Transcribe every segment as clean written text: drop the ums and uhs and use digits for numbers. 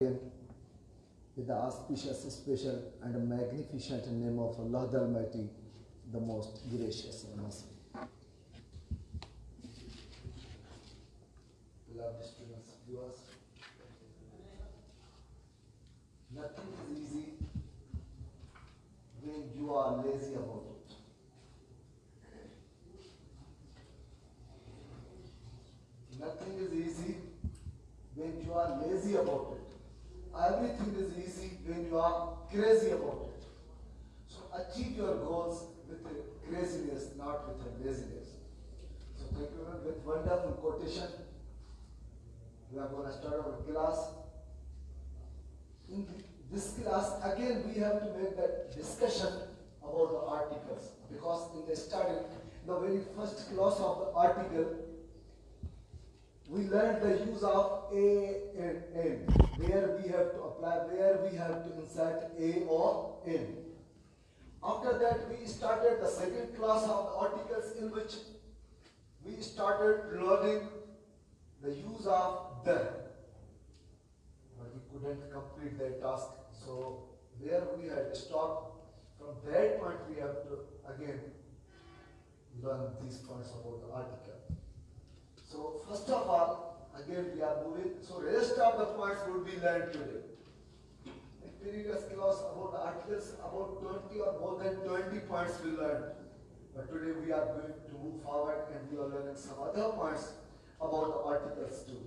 with the auspicious, special, and magnificent name of Allah the Almighty, the most gracious and merciful. Beloved students, viewers, nothing is easy when you are lazy about it. Nothing is easy when you are lazy about it. Everything is easy when you are crazy about it. So achieve your goals with craziness, not with laziness. So thank you with wonderful quotation. We are going to start our class. In this class, again we have to make that discussion about the articles, because in the very first class of the article, we learned the use of a and n, where we have to apply, where we have to insert a or n. After that, we started the second class of the articles, in which we started learning the use of the. But we couldn't complete that task. So where we had stopped, from that point we have to again learn these points about the article. So first of all, again we are moving. So rest of the points would be learned today. In previous class about the articles, about 20 or more than 20 points we learned. But today we are going to move forward and we are learning some other points about the articles too.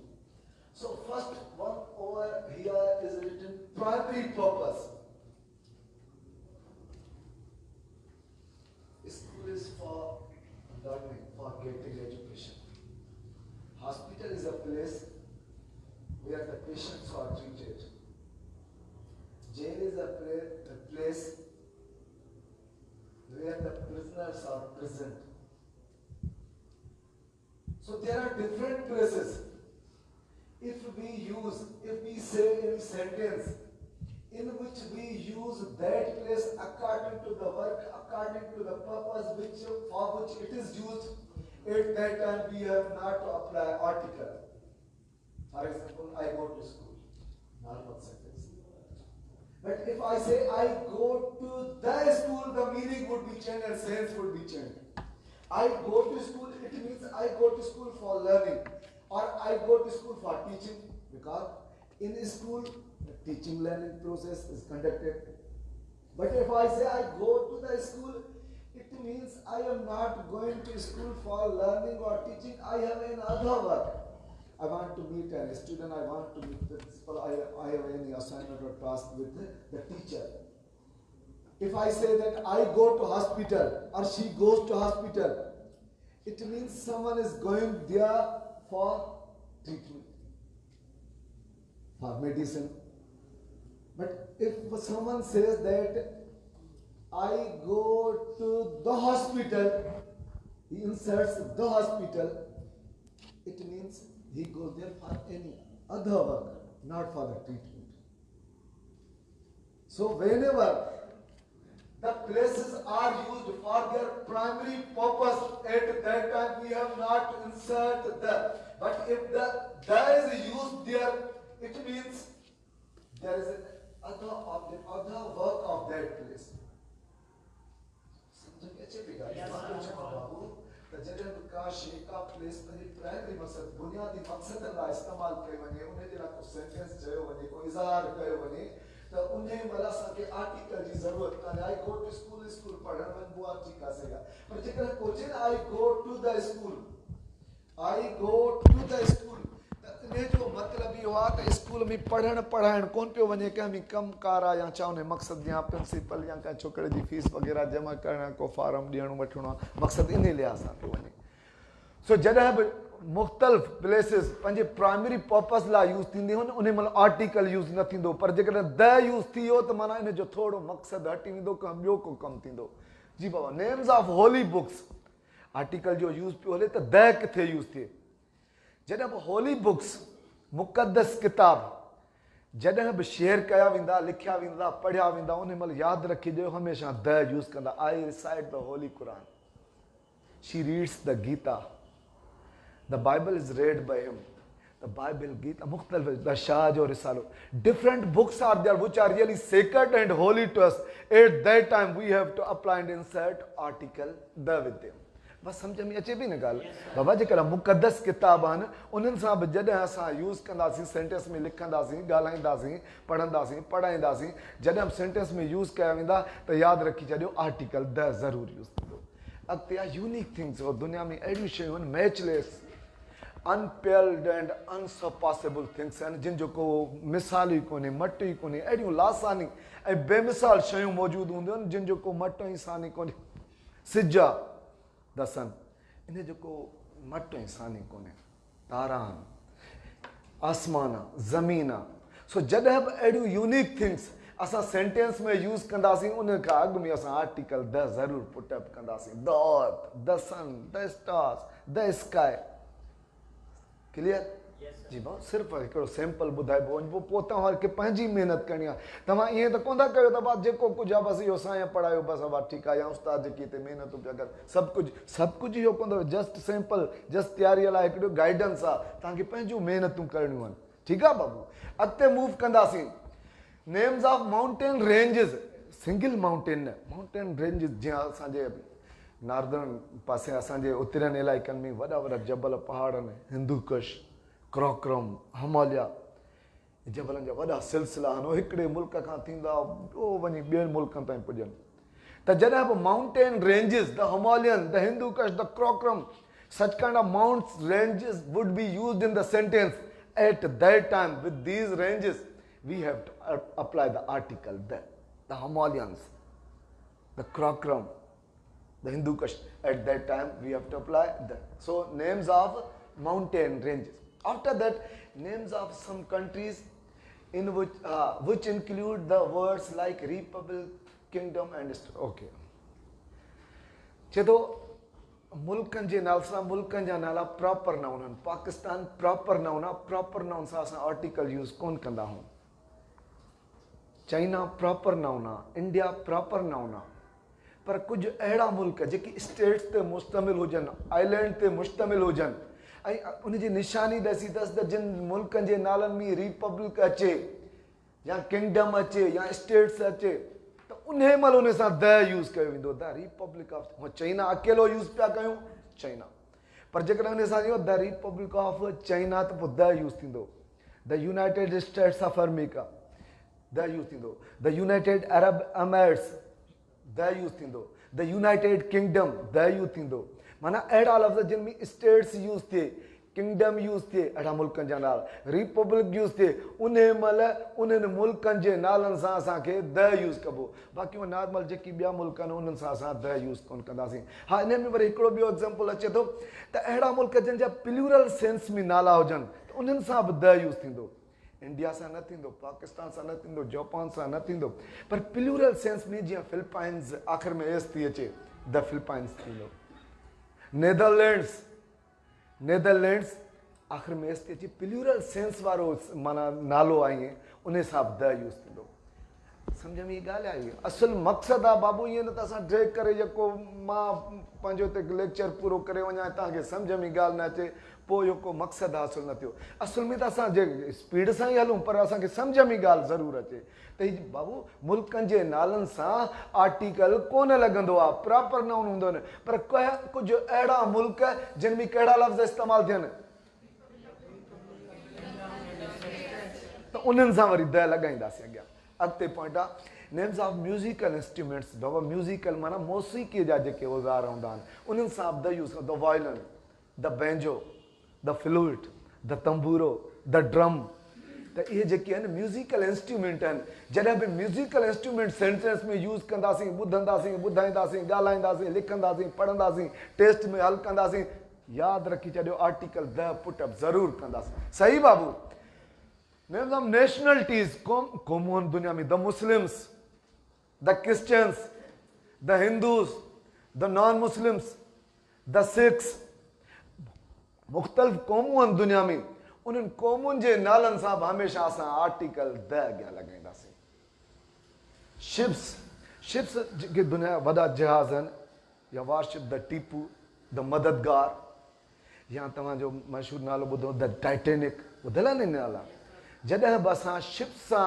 So first one over here is written primary purpose. School is for learning, for getting education. Hospital is a place where the patients are treated. Jail is a place where the prisoners are present. So there are different places. If we say in sentence in which we use that place according to the work, according to the purpose for which it is used, at that time we have not to apply article. For example, I go to school. Normal sentence. But if I say I go to the school, the meaning would be changed and sense would be changed. I go to school, it means I go to school for learning. Or I go to school for teaching, because in school, the teaching learning process is conducted. But if I say I go to the school, it means I am not going to school for learning or teaching. I have another work. I want to meet a student, I want to meet the principal, I have any assignment or task with the teacher. If I say that I go to hospital or she goes to hospital, it means someone is going there for treatment, for medicine. But if someone says that I go to the hospital, he inserts the hospital, it means he goes there for any other work, not for the treatment. So whenever the places are used for their primary purpose, at that time we have not to insert the. But if the is used there, it means there is another object, other work of that place. जॾहिं का शइ का place पंहिंजी primary मक़सद बुनियादी मक़सद लाइ इस्तेमालु कयो वञे, उन जे लाइ को सेंटेंस चयो वञे, को इज़हार कयो वञे, त उन महिल असांखे आर्टिकल जी ज़रूरत कान्हे. आई गो टू स्कूल पढ़ण वञिबो आहे, ठीकु आहे, सही आहे. पर जेकॾहिं को चए I go to the school, I go to the school, त इन जो मतिलबु इहो आहे त स्कूल में पढ़ाइण कोन पियो वञे, कंहिं बि कमकार आहे या छा उन मक़सदु या प्रिंसिपल या कंहिं छोकिरे जी फीस वग़ैरह जमा करणु, को फार्म ॾियणो वठणो आहे, मक़सदु इन लिहाज़ सां पियो वञे. सो जॾहिं बि मुख़्तलिफ़ प्लेसिस पंहिंजे प्राइमरी पर्पस लाइ यूज़ थींदियूं आहिनि, उन महिल आर्टिकल यूज़ न थींदो. पर जेकॾहिं द यूज़ थी वियो त माना इन जो थोरो मक़सदु हटी वेंदो, ॿियो को कमु थींदो. जी बाबा, names of holy books, article जो यूज़ पियो हले त द किथे यूज़ थिए. जॾहिं बि होली बुक्स, मुक़दस किताब जॾहिं बि शेयर कया वेंदा, लिखिया वेंदा, पढ़िया वेंदा, उन महिल यादि रखिजो हमेशह द यूज़ कंदा. I recite the holy Quran, she reads the Gita, the Bible is read by him. the Bible, Gita, Mukhtalif, the Shah or Risalo. Different books are there which are really sacred and holy to us. At that time, we have to apply and insert article the with them. बस समझ में अचे भी न ॻाल्हि बाबा जेकॾहिं मुक़दस किताब आहिनि उन्हनि सां बि जॾहिं असां यूज़ कंदासीं सेंटेंस में लिखंदासीं ॻाल्हाईंदासीं पढ़ंदासीं पढ़ाईंदासीं जॾहिं सेंटेंस में यूज़ कया वेंदा त यादि रखी छॾियो आर्टिकल द ज़रूरु यूज़ थींदो अॻिते आहे यूनिक थिंग्स दुनिया में अहिड़ियूं शयूं आहिनि मैचलेस अनपेल्ड एंड अनसरपासेबल थिंग्स आहिनि जिन जो को मिसाल ई कोन्हे मट ई कोन्हे अहिड़ियूं लासानी ऐं बेमिसाल शयूं मौजूदु हूंदियूं आहिनि जिन जो को मट ई सानी कोन्हे सिज आहे द सन इन जो को मट ऐं सानी कोन्हे तारा आहिनि आसमान आहे ज़मीन आहे सो जॾहिं बि अहिड़ियूं यूनिक थिंग्स असां सेंटेंस में यूज़ कंदासीं उन खां अॻु में असां आर्टिकल द ज़रूरु पुटअप कंदासीं the earth the sun the stars the sky clear जी भाउ सिर्फ़ु हिकिड़ो सैंपल ॿुधाइबो वञिबो पोइ तव्हांखे पंहिंजी महिनत करणी आहे तव्हां ईअं त कोन था कयो त भाउ जेको कुझु आहे बसि इहो साईं पढ़ायो बसि भाउ ठीकु आहे या उस्ताद जेकी हिते महिनतूं पिया कनि सभु कुझु इहो कोन अथव जस्ट सैंपल जस्ट तयारीअ लाइ हिकिड़ो गाइडेंस आहे तव्हांखे पंहिंजूं महिनतूं करणियूं आहिनि ठीकु आहे बाबू अॻिते मूव कंदासीं names of mountain ranges single mountain न माउंटेन रेंजिस जीअं असांजे नार्दर्न पासे असांजे उतरनि इलाइक़नि में वॾा वॾा जबल पहाड़ आहिनि हिंदू कुश क्रोक्रम हिमालय जबलनि जा वॾा सिलसिला आहिनि हिकिड़े मुल्क खां थींदा ॿियो वञी ॿियनि मुल्कनि ताईं पुॼनि त जॾहिं बि mountain ranges the Himalayan the Hindu Kush the Karakoram such kind of mounts ranges would be used in the sentence at that time with these ranges we have to apply the article the Himalayans the Karakoram the Hindu Kush at that time we have to apply the so names of mountain ranges after that names of some countries in which include the words like republic kingdom and okay cheto मुल्कनि जे नाल सां मुल्कनि जा नाला proper noun आहिनि Pakistan proper noun आहे proper noun सां असां आर्टिकल यूज़ कोन कंदा आहियूं चाइना प्रॉपर नाउन आहे इंडिया प्रॉपर नाउन आहे पर कुझु अहिड़ा मुल्क जेके स्टेट्स ते मुश्तमिल हुजनि आइलैंड ते मुश्तमिल हुजनि ऐं उनजी निशानी ॾिसी अथसि त जिन मुल्कनि जे नालनि में रिपब्लिक अचे या किंगडम अचे या स्टेट्स अचे उन महिल उन सां द यूज़ कयो वेंदो द रिपब्लिक ऑफ चाइना अकेलो यूज़ पिया कयूं चाइना पर जेकॾहिं उन सां इहो द रिपब्लिक ऑफ चाइना त पोइ द यूज़ थींदो the United States of America the use थींदो the United Arab Emirates the use थींदो the United Kingdom the use थींदो माना अहिड़ा लफ़्ज़ जिन में स्टेट्स यूज़ थिए किंगडम यूज़ थिए अहिड़ा मुल्कनि जा नाला रिपब्लिक यूज़ थिए उन महिल उन्हनि मुल्कनि जे नालनि सां असांखे द यूज़ कबो बाक़ी उहे नॉर्मल जेकी ॿिया मुल्क आहिनि उन्हनि सां असां द यूज़ कोन कंदासीं हा इन में वरी हिकिड़ो ॿियो एग्ज़ाम्पल अचे थो त अहिड़ा मुल्क जिन जा प्लूरल सेंस में नाला हुजनि त उन्हनि सां बि द यूज़ थींदो इंडिया सां न थींदो पाकिस्तान सां न थींदो जापान सां न थींदो पर प्लूरल सेंस में जीअं फिलिपाइंस आख़िर में एस थी अचे द फिलिपाइंस थींदो नेदरलैंड्स आख़िर में एस थी अचे प्लूरल सेंस वारो माना नालो आहे उन सां बि द यूज़ थींदो सम्झ में इहा ॻाल्हि आहे असुलु मक़सदु आहे बाबू ईअं न त असां ड्रैग करे जेको मां पंहिंजो हिते लेक्चर पूरो करे वञा तव्हांखे सम्झ में ॻाल्हि न अचे पोइ इहो को मक़सदु हासिलु न थियो असुल में त असां जे स्पीड सां ई हलूं पर असांखे सम्झ में ॻाल्हि ज़रूरु अचे त हीउ बाबू मुल्कनि जे नालनि सां आर्टिकल कोन लॻंदो आहे प्रॉपर नाउन हूंदो न पर कुझु अहिड़ा मुल्क जिन में कहिड़ा लफ़्ज़ इस्तेमालु थियनि त उन्हनि सां वरी द लॻाईंदासीं अॻियां अॻिते पॉइंट आहे names of musical instruments Baba musical माना मौसीक़ीअ जा जेके औज़ार हूंदा आहिनि उन्हनि सां बि the use the violin the banjo the flute the तंबूरो द ड्रम त इहे जेके आहिनि म्यूज़िकल इंस्ट्रूमेंट आहिनि जॾहिं बि म्यूज़िकल इंस्ट्रूमेंट सेंटेंस में यूज़ कंदासीं ॿुधंदासीं ॿुधाईंदासीं ॻाल्हाईंदासीं लिखंदासीं पढ़ंदासीं टेस्ट में हल कंदासीं यादि रखी छॾियो आर्टिकल द पुटअप ज़रूरु कंदासीं सही बाबू names of nationalities common दुनिया में the Muslims the Christians the Hindus the non-Muslims the Sikhs मुख़्तलिफ़ क़ौमूं आहिनि दुनिया में उन्हनि क़ौमुनि जे नालनि सां बि हमेशह असां आर्टिकल द अॻियां लॻाईंदासीं शिप्स जेके दुनिया जा वॾा जहाज़ आहिनि या वारशिप द टीपू द मददगार या तव्हांजो मशहूरु नालो ॿुधो द टाइटेनिक ॿुधल आहिनि नाला। जॾहिं बि असां शिप सां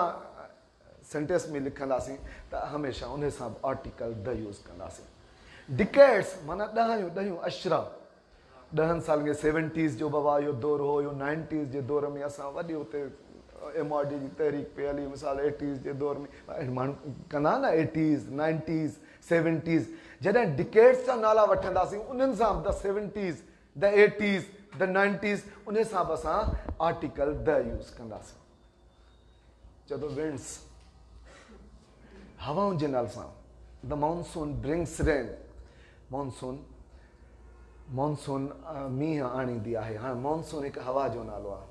सेंटेंस में लिखंदासीं त हमेशह उन सां बि आर्टिकल द यूज़ कंदासीं। डिकेड्स माना ॾहियूं अशरा, 10 साल के 70s जो बाबा इहो दौर हो, इहो 90s जे दौर में असां वॾी हुते MRD जी तहरीक पे हली, मिसाल 80s जे दौर में माण्हू कंदा न 80s 90s 70s, जॾहिं डिकेड्स जा नाला वठंदासीं उन्हनि सां the 70s the 80s the 90s उन सां बि असां आर्टिकल द यूज़ कंदासीं। चवंदो विंड्स, हवाउनि जे नाले सां, the monsoon brings rain, monsoon मींहुं आणींदी आहे। हाणे मॉनसून हिकु हवा जो नालो आहे।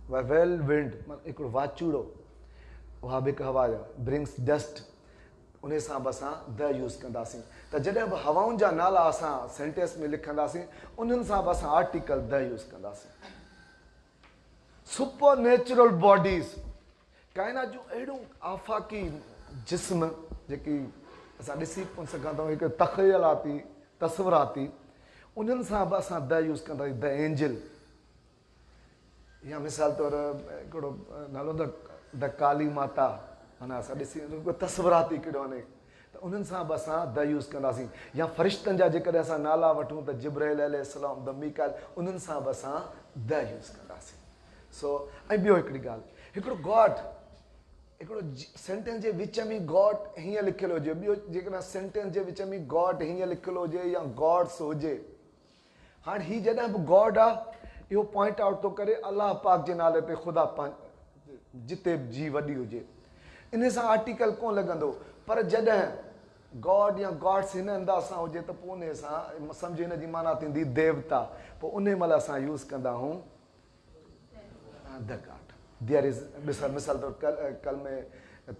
वेल विंड हिकिड़ो वाचूड़ो, उहा बि हिकु हवा आहे। ब्रिंग्स डस्ट, उन सां बि असां द यूज़ कंदासीं। त जॾहिं बि हवाउनि जा नाला असां सेंटेंस में लिखंदासीं उन्हनि सां बि असां आर्टिकल द यूज़ कंदासीं। सुपर नेचुरल बॉडीज़, काइनात जूं अहिड़ियूं आफ़ाक़ी जिस्म जेकी असां ॾिसी कोन सघां था, हिकु तख़यलाती तस्वुराती, उन्हनि सां बि असां द यूज़ कंदासीं। द एंजल, या मिसाल तौरु हिकिड़ो नालो द काली माता, माना असां ॾिसी तस्वुराती कहिड़ो वञे त उन्हनि सां बि असां द यूज़ कंदासीं। या फ़रिश्तनि जा जेकॾहिं असां नाला वठूं त जिब्राइल अलैहिस्सलाम, द मीकाइल, उन्हनि सां बि असां द यूज़ कंदासीं। सो ऐं ॿियो हिकिड़ी ॻाल्हि, हिकिड़ो गॉड, हिकिड़ो सेंटेंस जे विच में गॉड हीअं लिखियलु हुजे, ॿियो जेकॾहिं सेंटेंस जे विच में गॉड हीअं लिखियलु हुजे या गॉड्स हुजे। हाणे हीअ जॾहिं बि गॉड आहे, इहो पॉइंट आउट थो करे अलाह पाक जे नाले ते ख़ुदा जिते बि जी वॾी हुजे, इन सां आर्टिकल कोन लॻंदो। पर जॾहिं गॉड या गॉड्स हिन अंदाज़ सां हुजे त पोइ उन सां सम्झ हिन जी माना थींदी देवता, पोइ उन महिल असां यूज़ कंदा आहियूं द गॉड। देयर इज़, मिसाल तौरु कल में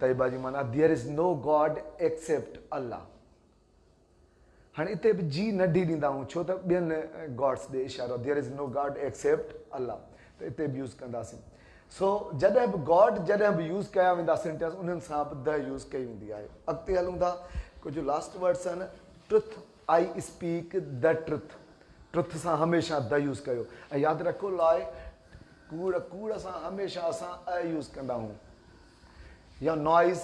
तैयबा जी माना there is no god except Allah. हाणे हिते बि जी नंढी ॾींदा आहियूं छो त ॿियनि गॉड्स ॾे इशारो, there is no god except Allah, त हिते बि यूज़ कंदासीं। सो जॾहिं बि गॉड जॾहिं बि यूज़ कया वेंदा सेंटेंस, उन्हनि सां बि द यूज़ कई वेंदी आहे। अॻिते हलूं था, कुझु लास्ट वर्ड्स आहिनि। Truth, I speak the truth, truth सां हमेशह द यूज़ कयो। ऐं यादि रखो लाइ कूड़ सां हमेशह असां अ यूज़ कंदा आहियूं। या noise,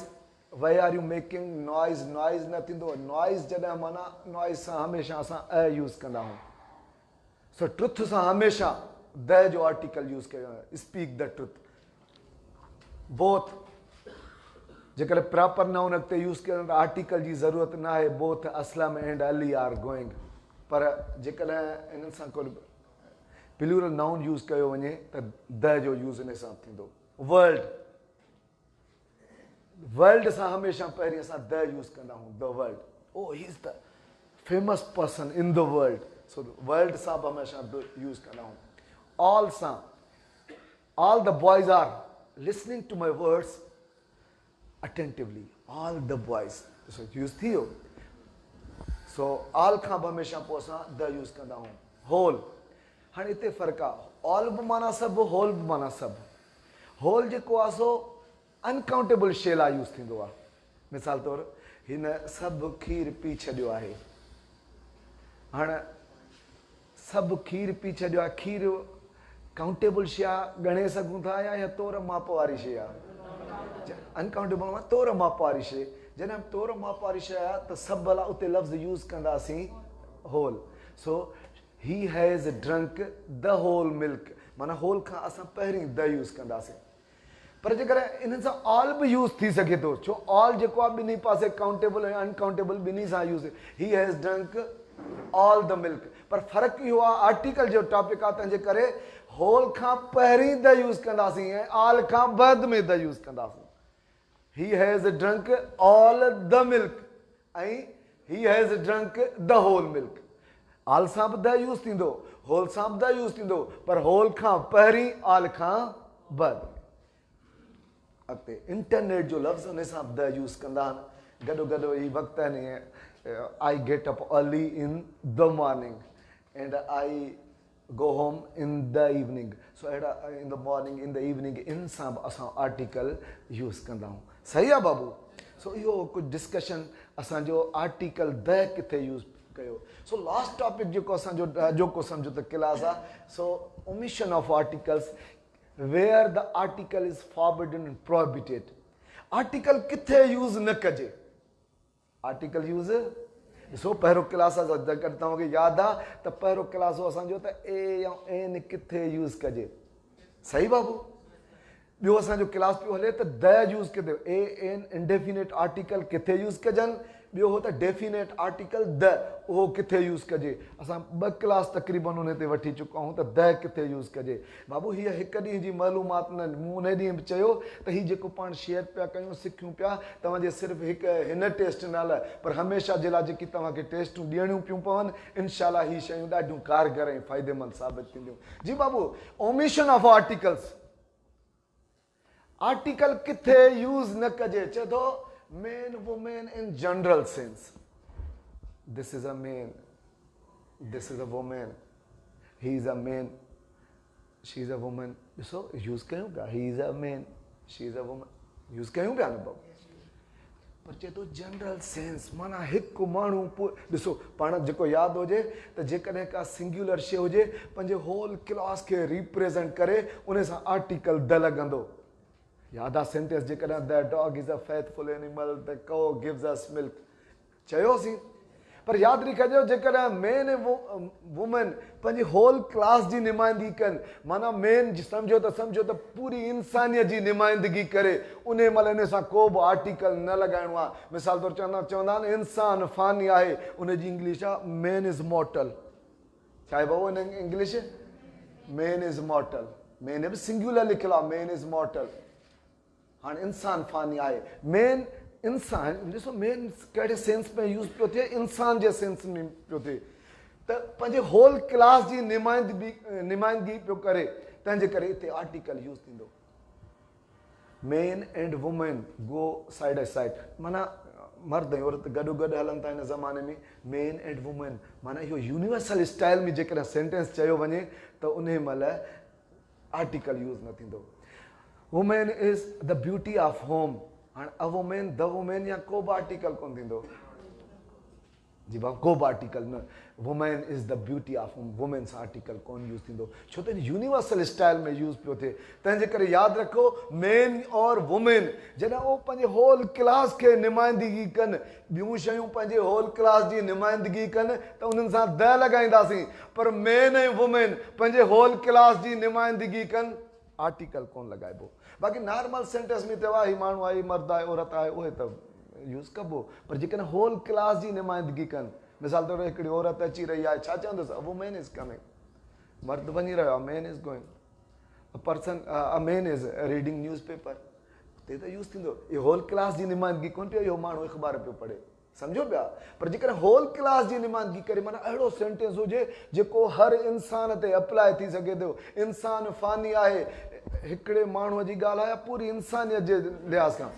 why are you making noise, noise न थींदो, नॉइज़ जॾहिं माना नॉइज़ सां हमेशह असां अ यूज़ कंदा आहियूं। सो ट्रुथ सां हमेशह द जो आर्टिकल यूज़ कयो आहे। स्पीक द ट्रुथ, बोथ, जेकॾहिं प्रॉपर नाउन अॻिते यूज़ कयो त आर्टिकल जी ज़रूरत न आहे। Both Aslam and Ali are going, पर जेकॾहिं इन्हनि सां को प्लूरल नाउन यूज़ कयो वञे त द जो यूज़ इन सां थींदो। वर्ल्ड, वर्ल्ड सां हमेशह पहिरीं असां द यूज़ कंदा आहियूं। द वर्ल्ड, ओ he is the famous person in the world, सो वर्ल्ड सां बि हमेशह द यूज़ कंदा आहियूं। ऑल सां, all the boys are listening to my words attentively, all the boys, use थी वियो। सो ऑल खां बि हमेशह पोइ असां द यूज़ कंदा आहियूं। होल, हाणे हिते फ़र्क़ु आहे, ऑल बि माना सभु, होल बि माना सभु। होल जेको आहे सो अनकाउंटेबल शइ लाइ यूज़ थींदो आहे। मिसाल तौरु हिन सभु खीरु पी छॾियो आहे, हाणे सभु खीरु पी छॾियो आहे, खीरु काउंटेबल शइ आहे, ॻणे सघूं था या तौर माप वारी शइ आहे। अनकाउंटेबल मां तौर माप वारी शइ, जॾहिं तौर माप वारी शइ आहे त सभु भला उते लफ़्ज़ यूज़ कंदासीं whole. So he has drunk the whole milk, माना होल खां असां पहिरीं द यूज़ कंदासीं। पर जेकॾहिं इन्हनि सां ऑल बि यूज़ थी सघे थो, छो ऑल जेको आहे ॿिन्ही पासे काउंटेबल ऐं अनकाउंटेबल ॿिन्ही सां यूज़, ही has drunk all the milk. पर फ़र्क़ु इहो आहे, आर्टिकल जो टॉपिक आहे, तंहिंजे करे होल खां पहिरीं द यूज़ कंदासीं ऐं ऑल खां बाद में द यूज़ कंदासीं। He has drunk all the milk ऐं he has drunk the whole milk. All सां बि द यूज़ थींदो, होल सां बि द यूज़ थींदो, पर होल खां पहिरीं ऑल खां बाद। अॻिते इंटरनेट जो लफ़्ज़ उन सां द यूज़ कंदा आहिनि। गॾो ही वक़्तु आहिनि, I get up early in the morning and I go home in the evening. So अहिड़ा in the morning, in the evening, in सां बि असां आर्टिकल यूज़ कंदा आहियूं। सही आहे बाबू? सो इहो कुझु डिस्कशन असांजो आर्टिकल द किथे यूज़ कयो। सो लास्ट टॉपिक जेको असांजो जेको सम्झो त क्लास आहे, so omission of articles, where the article is forbidden and prohibited. Article किथे यूज न कजे. Article यूज ॾिसो पहिरियों क्लास अगरि तव्हांखे यादि आहे त पहिरियों क्लास हो असांजो त ए या एन किथे यूज़ कजे. सही बाबू. ॿियो असांजो क्लास पियो हले त द यूज़ किथे, ए एन इंडेफिनेट आर्टिकल किथे यूज़ कजनि. ॿियो हो त डेफिनेट आर्टिकल द, उहो किथे यूज़ कजे. असां 2 क्लास तक़रीबन उन ते वठी चुका आहियूं त द किथे यूज़ कजे. बाबू हीअ हिकु ॾींहं जी मालूमात न, मूं उन ॾींहुं बि चयो त हीअ जेको पाण शेयर पिया कयूं सिखूं पिया तव्हांजे सिर्फ़ु हिकु हिन टेस्ट न लाइ, पर हमेशह जे लाइ जेकी तव्हांखे टेस्टूं ॾियणियूं पियूं पवनि, इनशाला हीअ शयूं ॾाढियूं कारगर ऐं फ़ाइदेमंद साबित थींदियूं. जी बाबू, ओमिशन ऑफ आर्टिकल्स. आर्टिकल किथे यूज़ न कजे. चए थो man, woman in general sense. This is a man, this is a woman, he is a man, she is a woman. ॾिसो यूज़ कयूं पिया, he is a man, she is a woman, use कयूं पिया न बाबू. पर चए थो general sense, माना हिकु माण्हू. ॾिसो पाण जेको यादि हुजे त जेकॾहिं का सिंग्युलर शइ हुजे पंहिंजे होल क्लास खे रिप्रेज़ेंट करे उन सां आर्टिकल द लॻंदो. याद आहे सेंटेंस जेकॾहिं the dog is a faithful animal, the cow gives us milk चयोसीं. पर यादि रखिजो जेकॾहिं मेन ऐं वुमेन पंहिंजी होल क्लास जी नुमाइंदगी कनि, माना मेन सम्झो त पूरी इंसानियत जी नुमाइंदगी करे, उन महिल इन सां को बि आर्टिकल न लॻाइणो आहे. मिसाल तौरु चवंदा आहिनि इंसान फ़ानी आहे, उनजी इंग्लिश आहे मैन इज़ मॉर्टल. छा आहे बाबू in English? Man is mortal. Man बि सिंग्युलर लिखियलु आहे, मैन इज़ मॉर्टल. हाणे इंसान फ़ानी आहे. मेन इंसान, ॾिसो मेन कहिड़े सेंस में यूज़ पियो थिए, इंसान जे सेंस में पियो थिए त पंहिंजे होल क्लास जी नुमाइंदगी पियो करे, तंहिंजे करे हिते आर्टिकल यूज़ थींदो. Men and women go side by side, माना मर्द ऐं औरत गॾो गॾु हलनि था हिन ज़माने में. मेन एंड वुमेन माना इहो यूनिवर्सल स्टाइल में जेकॾहिं सेंटेंस चयो वञे त उन महिल आर्टिकल यूज़ न थींदो. Women is the beauty of home. हाणे अ वुमेन, द वुमेन या को बि आर्टिकल कोन थींदो. जी बाबा को बि आर्टिकल न. Women is the beauty of home, women सां आर्टिकल कोन यूज़ थींदो, छो त यूनिवर्सल स्टाइल में यूज़ पियो थिए. तंहिंजे करे यादि रखो मेन और वुमेन जॾहिं उहो पंहिंजे होल क्लास खे नुमाइंदगी कनि, ॿियूं शयूं पंहिंजे होल क्लास जी नुमाइंदगी कनि त उन्हनि सां द लॻाईंदासीं. पर मेन ऐं वुमेन पंहिंजे होल क्लास जी नुमाइंदगी कनि, आर्टिकल कोन लॻाइबो. बाक़ी नॉर्मल सेंटेंस में चयो आहे हीउ माण्हू आहे, मर्द आहे, औरत आहे, उहे त यूज़ कबो. पर जेकॾहिं होल क्लास जी नुमाइंदगी कनि, मिसाल तौरु हिकिड़ी औरत अची रही आहे, छा चवंदुसि? A women is coming. मर्द वञी रहियो आहे, man is going. A person, a man is reading news paper. ते त यूज़ थींदो. इहो होल क्लास जी नुमाइंदगी कोन पियो, इहो माण्हू अख़बार पियो पढ़े. सम्झो पिया. पर जेकॾहिं होल क्लास जी नुमाइंदगी करे, माना अहिड़ो सेंटेंस हुजे जेको हर इंसान ते अप्लाई थी सघे थो. इंसान फ़ानी आहे, हिकिड़े माण्हूअ जी ॻाल्हि आहे, पूरी इंसानियत जे लिहाज़ खां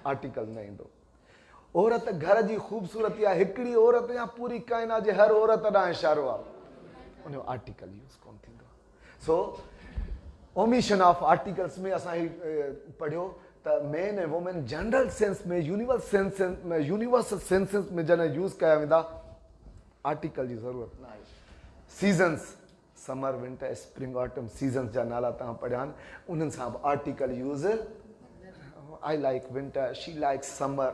आर्टिकल न ईंदो. औरत घर जी ख़ूबसूरती आहे, हिकिड़ी औरत या पूरी काइनात जे हर औरत ॾांहुं इशारो आहे, उनजो आर्टिकल यूज़ कोन थींदो. सो ओमिशन ऑफ आर्टिकल्स में असां ही पढ़ियो त मेन ऐं वुमेन जनरल सेंस में, यूनिवर्सल सेंसेस में जॾहिं यूज़ कया वेंदा, आर्टिकल जी ज़रूरत न आहे. Seasons, summer, winter, spring, autumn, seasons जा नाला तव्हां पढ़िया आहिनि, उन्हनि सां बि article use. I like winter, she like summer,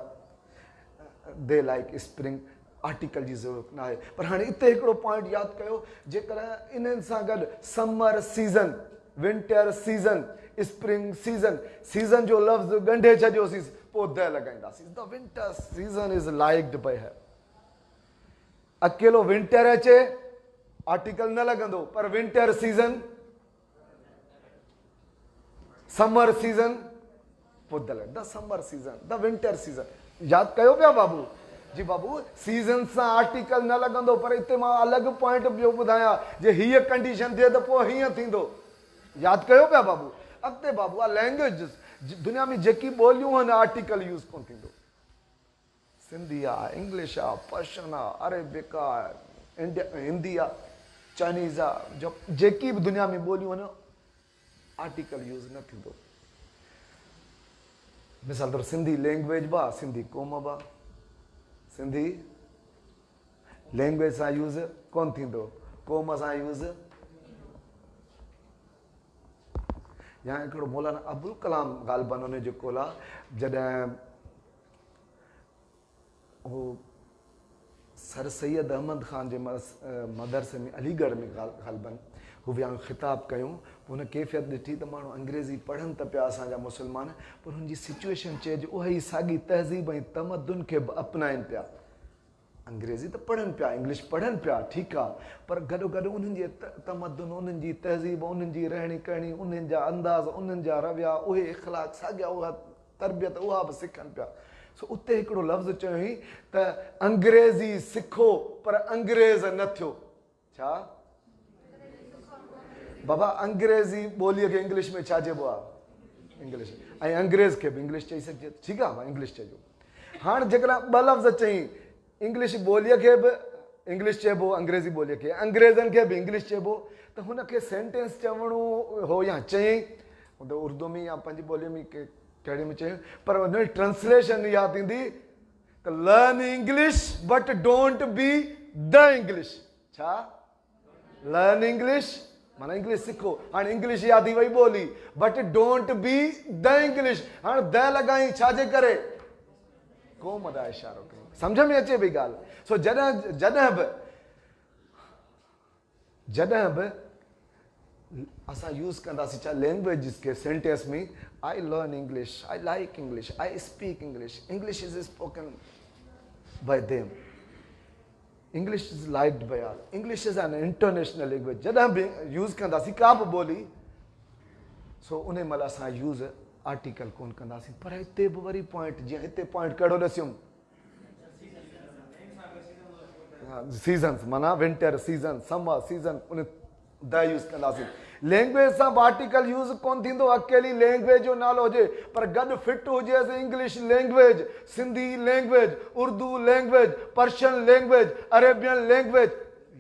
they like spring. Article जी ज़रूरत न आहे. पर हाणे हिते हिकिड़ो पॉइंट यादि कयो, जेकॾहिं इन्हनि सां गॾु summer season, winter season, spring season, season जो लफ़्ज़ ॻंढे छॾियोसीं, पोइ द लॻाईंदासीं. The winter season is liked by her. अकेलो विंटर अचे आर्टिकल न लॻंदो, पर विंटर सीज़न, समर सीज़न, पोइ the summer season, the winter season. यादि कयो पिया बाबू? जी बाबू, सीज़न सां आर्टिकल न लॻंदो. पर हिते मां अलॻि पॉइंट ॿियो ॿुधायां, जे हीअ कंडीशन थिए त पोइ हीअं थींदो. यादि कयो पिया बाबू? अॻिते बाबू आहे लैंग्वेज. दुनिया में जेकी ॿोलियूं आहिनि आर्टिकल यूज़ कोन थींदो. सिंधी आहे, इंग्लिश आहे, पर्शियन आहे, अरेबिक आहे, हिंदी आहे, चाइनीज़ आहे, जेकी बि दुनिया में ॿोलियूं आहिनि आर्टिकल यूज़ न थींदो. मिसाल तौरु सिंधी लैंग्वेज बि आहे, सिंधी क़ौम बि आहे. सिंधी लैंग्वेज सां यूज़ कोन थींदो, क़ौम सां यूज़. या हिकिड़ो मौलाना अबुल कलाम ग़ालिबन उन जो कोल आहे जॾहिं उहो सर सैयद अहमद ख़ान जे मदरसे में अलीगढ़ में ग़ालिबन हू विया ख़िताब कयूं पोइ हुन कैफ़ियत ॾिठी त माण्हू अंग्रेज़ी पढ़नि त पिया असांजा मुस्लमान पर हुनजी सिचुएशन चइजे उहा ई साॻी तहज़ीब ऐं तमदुन खे बि अपनाइनि पिया अंग्रेज़ी त पढ़नि पिया इंग्लिश पढ़नि पिया ठीकु आहे पर गॾोगॾु उन्हनि जे तमदुन उन्हनि जी तहज़ीब उन्हनि जी रहणी करणी उन्हनि जा अंदाज़ उन्हनि जा रविया उहे इख़लाक़ साॻिया उहा तरबियत उहा बि सिखनि पिया सो उते हिकिड़ो लफ़्ज़ चयईं त अंग्रेज़ी सिखो पर अंग्रेज़ न थियो छा बाबा अंग्रेज़ी ॿोलीअ खे इंग्लिश में छा चइबो आहे इंग्लिश ऐं अंग्रेज़ खे बि इंग्लिश चई सघिजे ठीकु आहे इंग्लिश चइजो हाणे जेकॾहिं ॿ लफ़्ज़ चई इंग्लिश ॿोलीअ खे बि इंग्लिश चइबो अंग्रेज़ी ॿोलीअ खे अंग्रेज़नि खे बि इंग्लिश चइबो त हुनखे सेंटेंस चवणो हो या चयईं त उर्दू में या पंहिंजी ॿोलीअ में कहिड़ी में चयईं पर हुन ट्रांसलेशन इहा थींदी त learn English but don't be the English छा लर्न इंग्लिश माना इंग्लिश सिखो हाणे इंग्लिश इहा थी वई ॿोली but don't be the English हाणे द लॻाई छाजे करे क़ौम ॾांहुं इशारो कयूं सम्झ में अचे पई ॻाल्हि सो जॾहिं बि असां यूज़ कंदासीं छा लैंग्वेजिस खे सेंटेंस में I learn English I like English I speak English English is spoken by them English is liked by all English is an international language जॾहिं बि यूज़ कंदासीं का बि ॿोली सो उन महिल असां यूज़ आर्टिकल कोन कंदासीं पर हिते बि वरी पॉइंट जीअं हिते पॉइंट कहिड़ो ॾसियुमि सीज़न्स माना विंटर सीज़न समर सीज़न उन द यूज़ कंदासीं लैंग्वेज सां बि आर्टिकल यूज़ कोन थींदो अकेली लैंग्वेज जो नालो हुजे पर गॾु फिट हुजे English language Sindhi language Urdu language Persian language Arabian language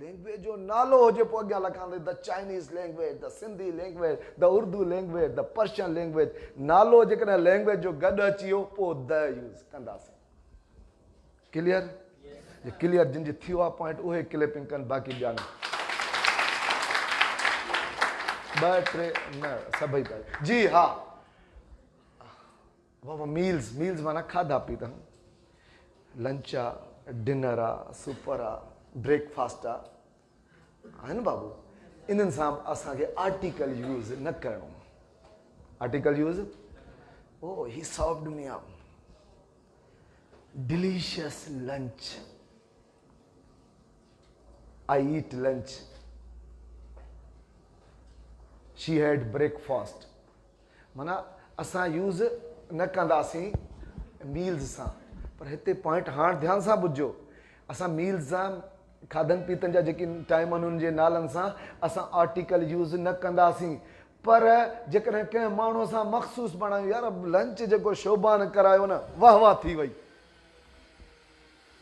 language जो नालो हुजे पोइ अॻियां लिखंदे the Chinese language the Sindhi language the Urdu language the Persian language नालो जेकॾहिं लैंग्वेज जो गॾु अची वियो पोइ द यूज़ कंदासीं क्लियर क्लियर जिन जी थियो आहे पॉइंट उहे क्लिपिंग कनि बाक़ी ॿिया न ॿ टे न सभई पिया जी हा बाबा मील्स माना खाधा पीता लंच आहे डिनर आहे सुपर आहे ब्रेकफास्ट आहे न बाबू इन्हनि सां असांखे आर्टिकल यूज़ न करिणो आर्टिकल यूज़ ओ he served me a delicious lunch I eat lunch. She had breakfast. माना असां यूज़ न कंदासीं मील्स सां पर हिते पॉइंट हाणे ध्यान सां ॿुधो असां मील्स सां खाधनि पीतनि जा जेके टाइम आहिनि उन्हनि जे नालनि सां असां आर्टिकल यूज़ न कंदासीं पर जेकॾहिं कंहिं माण्हूअ सां मख़सूस बणायूं यार लंच जेको शोभान करायो न वाह वाह थी वई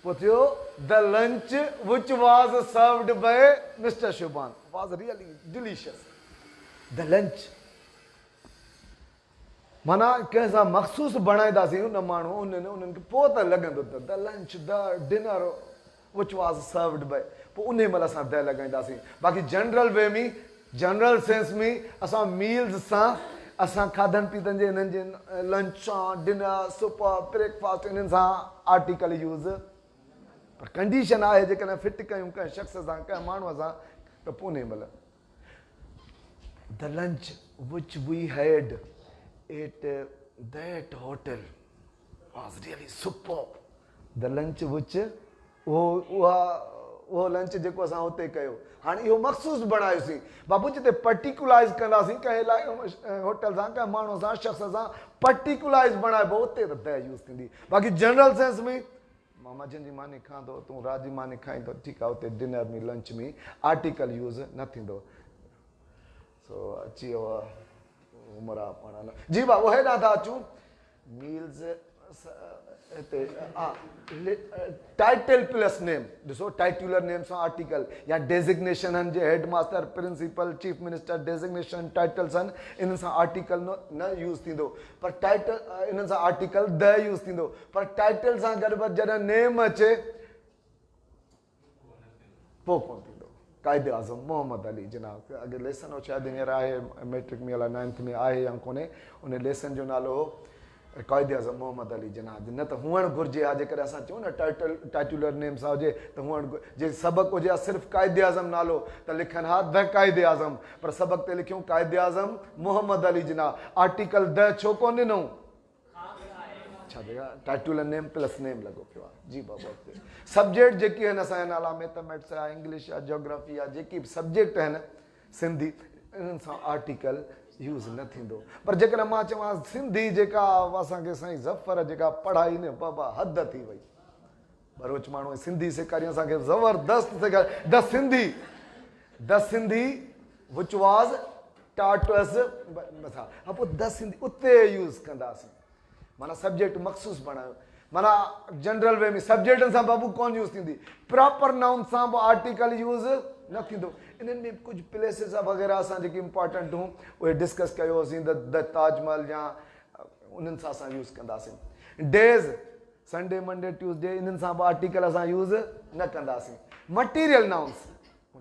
The lunch which was served by Mr. Shubhan was really delicious. The lunch. माना कंहिं सां मख़सूस बणाईंदासीं उन माण्हू उन्हनि खे पोइ त लॻंदो त the lunch the dinner which was served by पोइ उन महिल असां द लॻाईंदासीं बाक़ी जनरल वे में जनरल सेंस में असां मील्स सां असां खाधनि पीतनि जे हिननि जे लंच सां डिनर सुपर ब्रेकफास्ट इन्हनि सां आर्टिकल यूज़ पर कंडीशन आहे जेकॾहिं फिट कयूं कंहिं शख़्स सां कंहिं माण्हूअ सां त पोइ उन महिल द लंच विच वी हैड at that hotel was really super the lunch विच उहो लंच जेको असां हुते कयो हाणे इहो मख़सूस बणायोसीं बाबू जिते पर्टिकुलाइज़ कंदासीं कंहिं होटल सां कंहिं माण्हूअ सां शख़्स सां पर्टिकुलाइज़ बणाइबो उते त द यूज़ थींदी बाक़ी जनरल सेंस में मां मंझंदि जी मानी खाधो तूं राति जी मानी खाईंदो ठीकु आहे उते डिनर में लंच में आर्टिकल यूज़ न थींदो सो अची वियो उमिरि आहे पाण जी भाउ उहे हेॾां था अचूं मील्स हिते टाइटल प्लस नेम ॾिसो टाइटुलर नेम सां आर्टिकल या डेज़िग्नेशन आहिनि जे head master principal chief minister designation titles आहिनि इन्हनि सां आर्टिकल न यूज़ थींदो पर टाइटल इन्हनि सां आर्टिकल द यूज़ थींदो पर टाइटल सां गॾु जॾहिं नेम अचे पोइ कोन थींदो कायदे आज़म मोहम्मद अली जनाब अॻे लेसन हो शायदि हींअर आहे मैट्रिक में अलाए 9th में आहे या कोन्हे उन लेसन जो नालो हो कायदे आज़म मोहम्मद अली जनाब न त हुअणु घुरिजे हा जेकॾहिं असां चऊं न टाइटुलर नेम सां हुजे त हुअणु जे सबक़ु हुजे हा सिर्फ़ु कायदे आज़म नालो त लिखनि हा द कायदे आज़म पर सबक़ ते लिखियूं कायदे आज़म मोहम्मद अली जनाब आर्टिकल द छो कोन ॾिनऊं छा जेका टाइटुलर नेम प्लस नेम लॻो पियो आहे जी बाबा सब्जेक्ट जेकी आहिनि असांजा नाला मैथमेटिक्स आहे इंग्लिश आहे जोग्राफी आहे जेकी बि सब्जेक्ट आहिनि सिंधी इन्हनि सां आर्टिकल यूज़ न थींदो पर जेकॾहिं मां चवां सिंधी जेका असांखे साईं ज़फ़र जेका पढ़ाई न बाबा हद थी वई बरोच माण्हू सिंधी सेखारी असांखे ज़बरदस्त सेखारी the Sindhi which was taught us हा पोइ द सिंधी उते यूज़ कंदासीं माना सब्जेक्ट मख़सूस बणायो माना जनरल वे में सब्जेक्टनि सां बाबू कोन यूज़ थींदी प्रॉपर नाउन सां बि आर्टिकल यूज़ न थींदो इन्हनि में कुझु प्लेसिस वग़ैरह असां जेकी इंपॉर्टेंट हूं उहे डिस्कस कयोसीं द ताजमहल या उन्हनि सां असां यूज़ कंदासीं डेज़ संडे मंडे ट्यूसडे इन्हनि सां बि आर्टिकल असां यूज़ न कंदासीं मटीरियल नाउन्स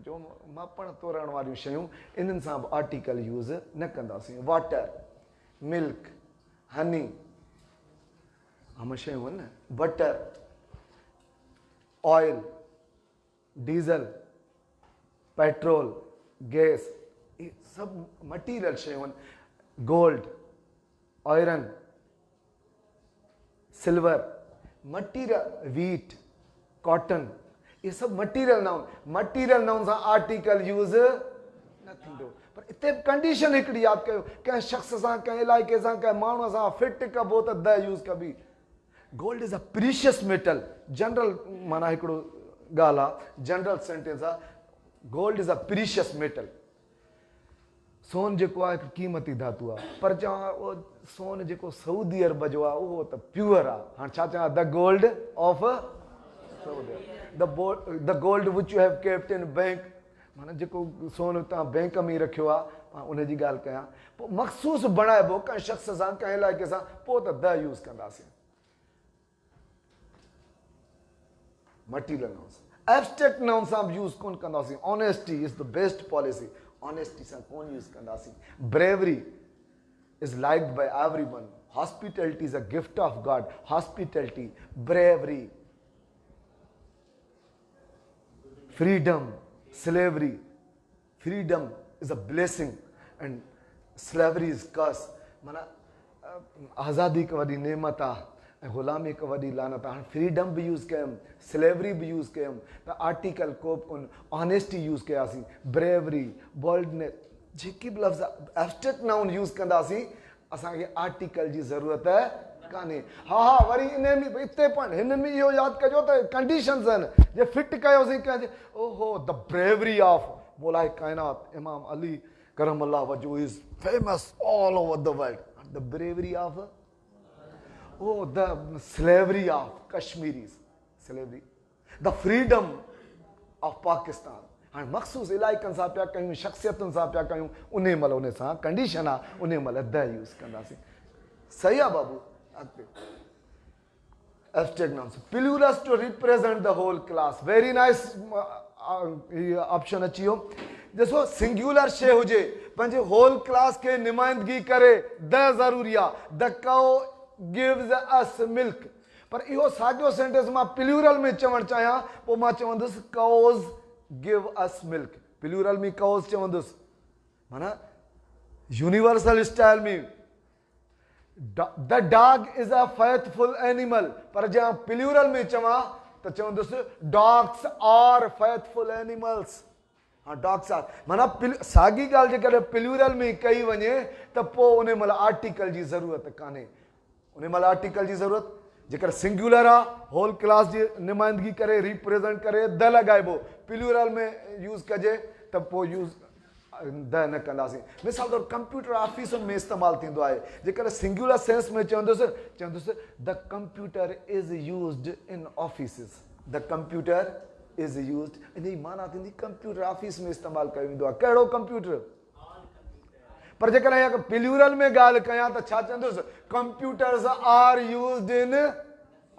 जो मापण तोरण वारियूं शयूं इन्हनि सां बि आर्टिकल यूज़ न कंदासीं वाटर मिल्क हनी हम शयूं आहिनि न butter oil diesel petrol gas ये सभु मटीरियल शयूं आहिनि gold iron silver material wheat cotton ये सभु मटीरियल नाउन सां आर्टिकल यूज़ न थींदो पर इते कंडीशन हिकिड़ी यादि कयो कंहिं शख़्स सां कंहिं इलाइक़े सां कंहिं माण्हूअ सां फिट कबो त द यूज़ कबी gold is a precious metal general माना हिकिड़ो ॻाल्हि आहे जनरल सेंटेंस आहे gold is a precious metal सोन जेको आहे हिकु क़ीमती धातु आहे पर चवां उहो सोन जेको सऊदी अरब जो आहे उहो त प्योर आहे हाणे छा चवां the gold of the gold which you have kept in bank माना जेको सोन तव्हां बैंक में रखियो आहे मां उनजी ॻाल्हि कयां पोइ मख़सूस बणाइबो कंहिं शख़्स सां कंहिं इलाइक़े सां पोइ त द यूज़ कंदासीं मटीरियल नाउन्स एब्स्ट्रैक्ट नाउन सां बि यूज़ कोन कंदासीं honesty is the best policy honesty सां कोन यूज़ कंदासीं bravery is liked by everyone hospitality is a gift of God hospitality bravery freedom slavery freedom is a blessing and slavery is curse माना आज़ादी हिकु वॾी नेमत आहे ऐं ग़ुलामी हिकु वॾी लानत आहे हाणे फ्रीडम बि यूज़ कयमि स्लेवरी बि यूज़ कयमि त आर्टिकल को बि कोन ऑनेस्टी यूज़ कयासीं ब्रेवरी बोल्डनेस जेकी बि लफ़्ज़ एब्स्ट्रैक्ट नाउन यूज़ कंदासीं असांखे आर्टिकल जी ज़रूरत कान्हे हा वरी इन में इते पण हिन में इहो यादि कजो त कंडीशन्स आहिनि जे फिट कयोसीं कंहिंजे ओहो द ब्रेवरी ऑफ मौलाए काइनात इमाम अली करम अल्लाह वजहू is famous all over the world the bravery of ओ the slavery of Kashmiris slavery the freedom of Pakistan हाणे मख़सूस इलाइक़नि सां पिया कयूं शख़्सियतुनि सां पिया कयूं उन महिल उन सां कंडीशन आहे उन महिल द यूज़ कंदासीं सही आहे बाबू abstract nouns plurals to represent the whole class very nice option अची वियो ॾिसो सिंगुलर शइ हुजे पंहिंजे होल क्लास खे नुमाइंदगी करे द ज़रूरी आहे the cow gives us milk पर इहो साॻियो सेंटेंस मां प्लूरल में चवणु चाहियां पोइ मां चवंदुसि cows give us milk plural में काउज़ चवंदुसि माना यूनिवर्सल स्टाइल में The dog is a faithful animal पर जहाँ प्लूरल में चवां त चवंदुसि dogs are faithful animals हाँ dogs are माना साॻी ॻाल्हि जेकॾहिं प्लूरल में कई वञे त पोइ उन महिल आर्टिकल जी ज़रूरत कान्हे उन महिल आर्टिकल जी ज़रूरत जेकर सिंगुलर आहे होल क्लास जी नुमाइंदगी करे रिप्रेज़ेंट करे द लॻाइबो प्लूरल में यूज़ कजे त पोइ यूज़ द न कंदासीं मिसाल तौरु कंप्यूटर ऑफिसुनि में इस्तेमालु थींदो आहे जेकॾहिं सिंगुलर सेंस में चवंदुसि द कंप्यूटर इज़ यूज़्ड इन offices the computer is used इन जी माना थींदी कंप्यूटर ऑफिस में इस्तेमालु कयो वेंदो आहे कहिड़ो कंप्यूटर पर जेकॾहिं प्लूरल में ॻाल्हि कयां त छा चवंदुसि computers are used in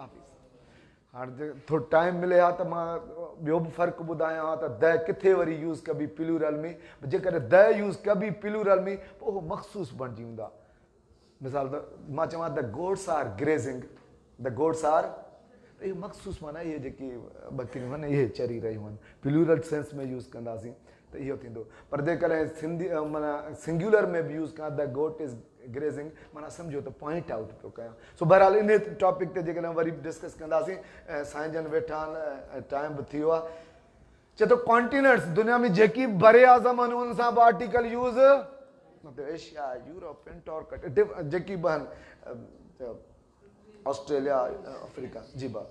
office हाणे थोरो टाइम मिले हा त मां ॿियो बि फ़र्क़ु ॿुधायां हा त द किथे वरी यूज़ कबी प्लूरल में, जेकॾहिं द यूज़ कबी प्लूरल में पोइ उहो मख़सूस बणिजी वेंदा। मिसाल त मां चवां the goats are grazing, the goats are, त इहो मख़सूस माना इहे जेकी बकरियूं आहिनि इहे चरी रहियूं आहिनि, प्लूरल सेंस में यूज़ कंदासीं त इहो थींदो। पर जेकॾहिं सिंधी माना सिंगुलर में बि यूज़ कयां द गोट इज़ ग्रेज़िंग, माना सम्झो त पॉइंट आउट पियो कयां। सो बहरहाल इन टॉपिक ते जेकॾहिं वरी डिस्कस कंदासीं, ऐं साईं जन वेठा आहिनि, टाइम बि थी वियो आहे। चए थो कॉन्टिनेंट्स, दुनिया में जेकी बरे आज़म आहिनि उन सां बि आर्टिकल यूज़, मतलब एशिया, यूरोप, एंटार्कटिका, जेकी बि आहिनि, ऑस्ट्रेलिया, अफ्रीका, जी बा।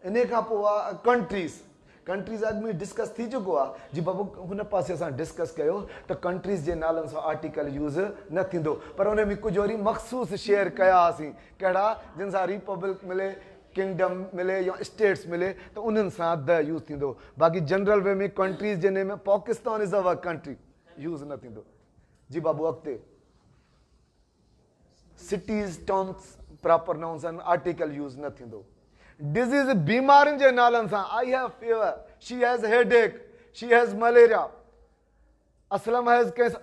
इन खां पोइ आहे कंट्रीज़। कंट्रीज़ अॻु में डिस्कस थी चुको आहे जी बाबू, हुन पासे असां डिस्कस कयो त कंट्रीज़ जे नालनि सां आर्टिकल यूज़ न थींदो, पर उन में कुझु वरी मख़सूस शेयर कया हुआसीं, कहिड़ा, जिन सां रिपब्लिक मिले, किंगडम मिले या स्टेट्स मिले, त उन्हनि सां द यूज़ थींदो। बाक़ी जनरल वे में कंट्रीज़ जे नेम में Pakistan is our country use न थींदो। जी बाबू अॻिते सिटीज़, टाउन्स, प्रॉपर नाउन्स आहिनि, आर्टिकल यूज़ न थींदो। डिज़ीज़, बीमारियुनि जे नालनि सां, I have fever, she has headache, she has malaria, Aslam has cancer,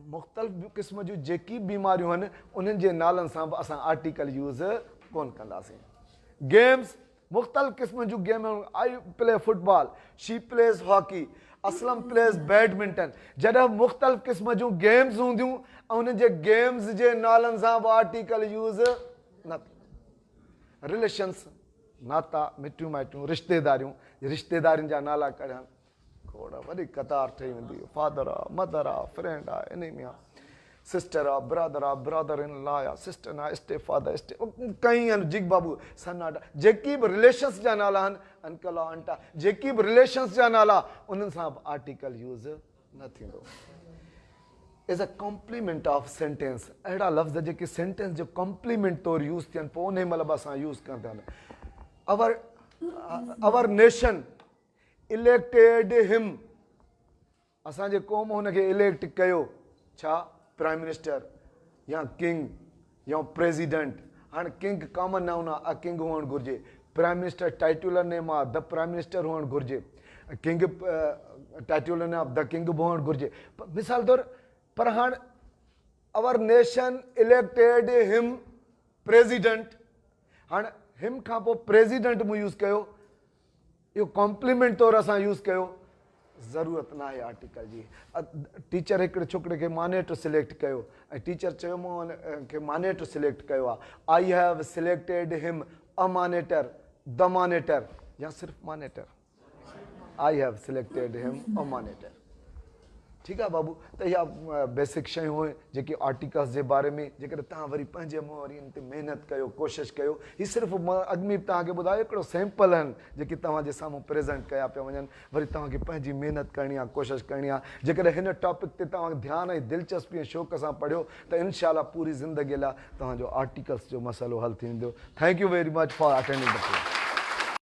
मुख़्तलिफ़ क़िस्म जूं जेकी बीमारियूं आहिनि उन्हनि जे नालनि सां बि असां आर्टिकल यूज़ कोन कंदासीं। गेम्स, मुख़्तलिफ़ क़िस्म जूं game, I play football, she plays hockey, Aslam plays badminton. जॾहिं मुख़्तलिफ़ क़िस्म जूं गेम्स हूंदियूं ऐं उन्हनि जे गेम्स जे नालनि सां बि आर्टिकल यूज़ न थींदो। रिलेशन्स, नाता, मिटियूं माइटियूं, रिश्तेदारियूं, रिश्तेदारियुनि जा नाला कढनि, खोड़ वॾी कतार ठही वेंदी, फादर आहे, मदर आहे, फ्रेंड आहे, एनिमी आहे, सिस्टर आहे, ब्रदर इन लॉ आहे, सिस्टर आहे, स्टेप फादर, कई आहिनि, जिग बाबू, सन आहे, जेकी बि रिलेशन्स जा नाला आहिनि, अंकल आहे, आंटा, जेकी बि रिलेशन्स जा नाला, उन्हनि सां बि आर्टिकल यूज़ न थींदो। Is a compliment of sentence, अहिड़ा लफ़्ज़ जेके सेंटेंस जो कॉम्प्लीमेंट तौरु यूज़ थियनि, पोइ उन महिल बि असां यूज़ कंदा आहिनि। अवर नेशन इलेक्टेड हिम, असांजे क़ौम हुनखे इलेक्ट कयो, छा, प्राइम मिनिस्टर या किंग या प्रेसिडेंट। हाणे किंग कॉमन नाउन आहे, अ किंग हुअणु घुरिजे, प्राइम मिनिस्टर टाइटुलर नेम आहे, द प्राइम मिनिस्टर हुअणु घुरिजे, king titular name of the king बि हुअणु घुरिजे, मिसाल तौरु। पर हाणे अवर नेशन इलेक्टेड हिम प्रेसिडेंट, हाणे हिम खां पोइ प्रेसिडेंट मूं यूज़ कयो, इहो कॉम्प्लीमेंट तौरु असां यूज़ कयो, ज़रूरत न आहे आर्टिकल जी। टीचर हिकिड़े छोकिरे खे मॉनिटर सिलेक्ट कयो ऐं टीचर चयो मूं हुनखे मॉनिटर सिलेक्ट कयो आहे, I have selected him a monitor, the monitor, या सिर्फ़ु monitor, I have selected him a monitor. ठीकु आहे बाबू, त इहा बेसिक शयूं हुयूं जेकी आर्टिकल्स जे बारे में, जेकॾहिं तव्हां वरी पंहिंजे मुंहुं वरी इन ते महिनत कयो, कोशिशि कयो। हीउ सिर्फ़ु मां अॻु में तव्हांखे ॿुधायो हिकिड़ो सैंपल आहिनि जेके तव्हांजे साम्हूं प्रेज़ेंट कया पिया वञनि, वरी तव्हांखे पंहिंजी महिनत करणी आहे, कोशिशि करणी आहे। जेकॾहिं हिन टॉपिक ते तव्हां ध्यानु ऐं दिलचस्पी ऐं शौक़ सां पढ़ियो त इनशाला पूरी ज़िंदगीअ लाइ तव्हांजो आर्टिकल्स जो मसइलो हल थी वेंदो। Thank U very much for attending the class.